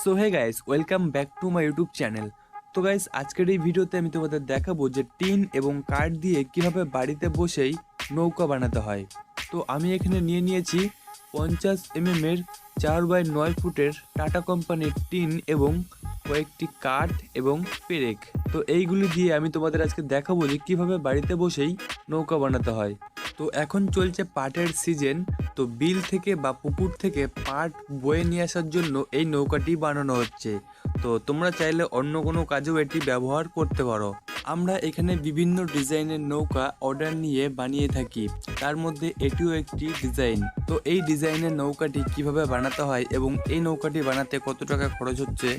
So hey guys, welcome back to my YouTube channel. তো guys, আজকের এই ভিডিওতে আমি তোমাদের দেখাবো যে টিন এবং কাঠ দিয়ে কিভাবে বাড়িতে বসেই নৌকা বানাতে হয়। তো আমি এখানে নিয়েছি 50 এর 4x9 ফুটের টাটা কোম্পানির টিন এবং কয়েকটি কাঠ এবং পেরেক। তো এইগুলি দিয়ে আমি তোমাদের আজকে দেখাবো যে কিভাবে বাড়িতে বসেই নৌকা বানাতে হয়। তো এখন চলছে পাটের সিজন, তো বিল থেকে বা পুকুর থেকে পাট বয়ে নিয়ে আসার জন্য এই নৌকাটি বানানো হচ্ছে। তো তোমরা চাইলে অন্য কোনো কাজেও এটি ব্যবহার করতে পারো। আমরা এখানে বিভিন্ন ডিজাইনের নৌকা অর্ডার নিয়ে বানিয়ে থাকি, তার মধ্যে এটিও একটি ডিজাইন। তো এই ডিজাইনের নৌকাটি কিভাবে বানাতে হয় এবং এই নৌকাটি বানাতে কত টাকা খরচ হচ্ছে,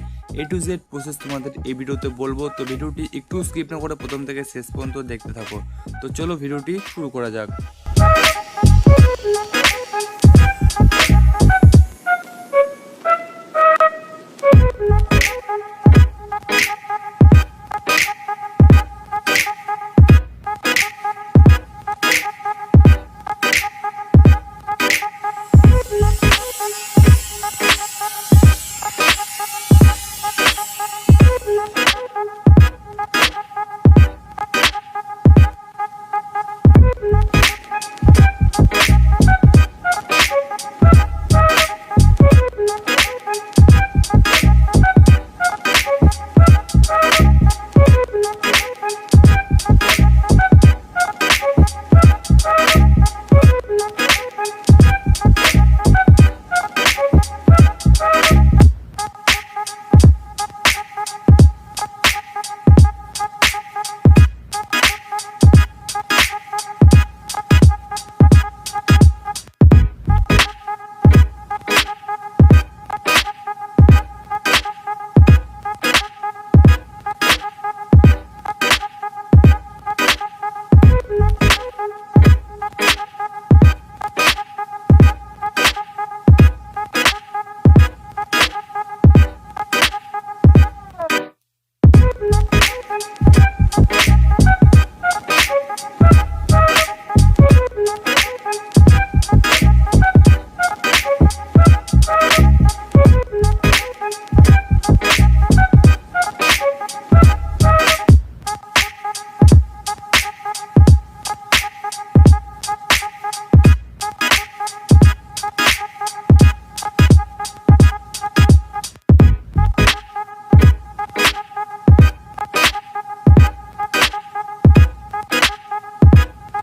A to Z প্রসেস তোমাদের এই ভিডিওতে বলবো। তো ভিডিওটি একটু স্কিপ না করে প্রথম থেকে শেষ পর্যন্ত দেখতে থাকো। তো চলো ভিডিওটি শুরু করা যাক।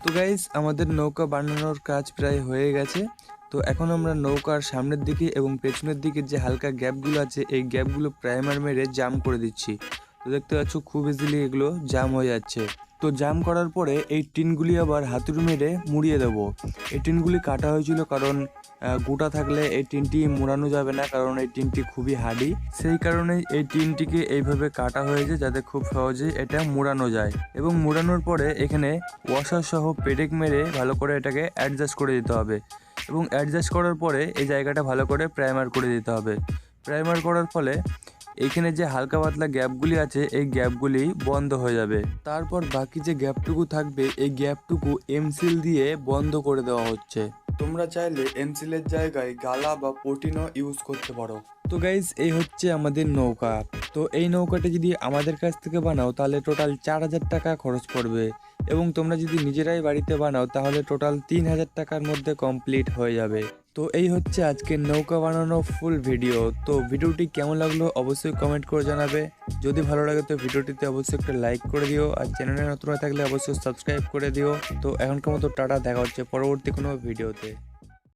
তো গাইস, আমাদের নৌকা বানানোর কাজ প্রায় হয়ে গেছে। তো এখন আমরা নৌকার সামনের দিকে এবং পেছনের দিকে যে হালকা গ্যাপগুলো আছে এই গ্যাপগুলো প্রাইমার মেরে জাম করে দিচ্ছি। তো দেখতে পাচ্ছ খুব ইজিলি এগুলো জাম হয়ে যাচ্ছে। তো জাম করার পরে এই টিনগুলি আবার হাতুড়ি মেরে মুড়িয়ে দেবো। এই টিনগুলি কাটা হয়েছিল কারণ গোটা থাকলে এই টিনটি মোড়ানো যাবে না, কারণ এই টিনটি খুবই হার্ডি। সেই কারণে এই টিনটিকে এইভাবে কাটা হয়েছে যাতে খুব সহজে এটা মোড়ানো যায়। এবং মোড়ানোর পরে এখানে ওয়াশার সহ পেরেক মেরে ভালো করে এটাকে অ্যাডজাস্ট করে দিতে হবে। এবং অ্যাডজাস্ট করার পরে এই জায়গাটা ভালো করে প্রাইমার করে দিতে হবে। প্রাইমার করার ফলে এইখানে যে হালকা পাতলা গ্যাপগুলি আছে এই গ্যাপগুলি বন্ধ হয়ে যাবে। তারপর বাকি যে গ্যাপটুকু থাকবে এই গ্যাপটুকু এমসিল দিয়ে বন্ধ করে দেওয়া হচ্ছে। তোমরা চাইলে এমসিলের জায়গায় গালা বা পটিনও ইউজ করতে পারো। তো গাইজ, এই হচ্ছে আমাদের নৌকা। তো এই নৌকাটা যদি আমাদের কাছ থেকে বানাও তাহলে টোটাল 4000 টাকা খরচ পড়বে, এবং তোমরা যদি নিজেরাই বাড়িতে বানাও তাহলে টোটাল 3000 টাকার মধ্যে কমপ্লিট হয়ে যাবে। তো এই হচ্ছে আজকের নৌকা বানানো ফুল ভিডিও। তো ভিডিওটি কেমন লাগলো অবশ্যই কমেন্ট করে জানাবে। যদি ভালো লাগে তো ভিডিওটিতে অবশ্যই একটা লাইক করে দিও, আর চ্যানেলে নতুন হয়ে থাকলে অবশ্যই সাবস্ক্রাইব করে দিও। তো এখনকার মতো টাটা, দেখা হচ্ছে পরবর্তী কোনো ভিডিওতে।